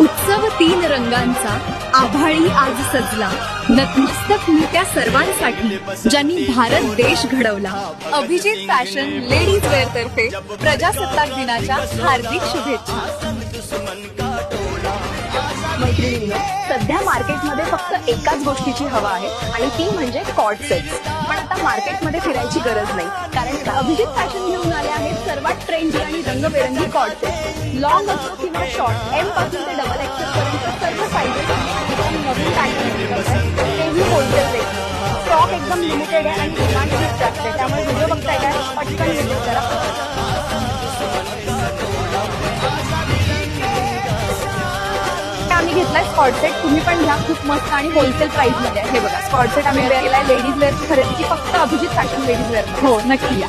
उत्सव तीन रंगांचा आभाळी आज सजला, नतमस्तक मी त्या सर्वांसाठी ज्यांनी भारत देश घडवला. अभिजित फॅशन लेडीज वेअर तर्फे प्रजासत्ताक दिनाच्या हार्दिक शुभेच्छा. मैत्रिणींनो, सध्या मार्केटमध्ये फक्त एकाच गोष्टीची हवा आहे आणि ती म्हणजे कॉर्ड सेट्स. पण आता मार्केटमध्ये फिरायची गरज नाही, कारण अभिजित फॅशन घेऊन आले आहेत सर्वात ट्रेंडी आणि रंगबेरंगी कॉर्ड सेट्स. लॉंग असो किंवा शॉर्ट, एम पासून ते डबल एक्सेल पर्यंत सर्व साईजेस एकदम नवीन पॅटर्न तेही होलसेल रेट. स्टॉक एकदम लिमिटेड आहे आणि डिमांड खूप जास्त आहे, त्यामुळे व्हिडिओ बघताय काय पटकन व्हिडिओ करा. आम्ही घेतलाय स्कॉर्ट सेट, तुम्ही पण घ्या, खूप मस्त आणि होलसेल प्राइस मध्ये आहे. हे बघा स्कॉर्ट सेट आम्ही वेअर केलाय. लेडीज वेअर खरेदीची फक्त अभिजित फॅशन लेडीज वेअर. हो, नक्की या.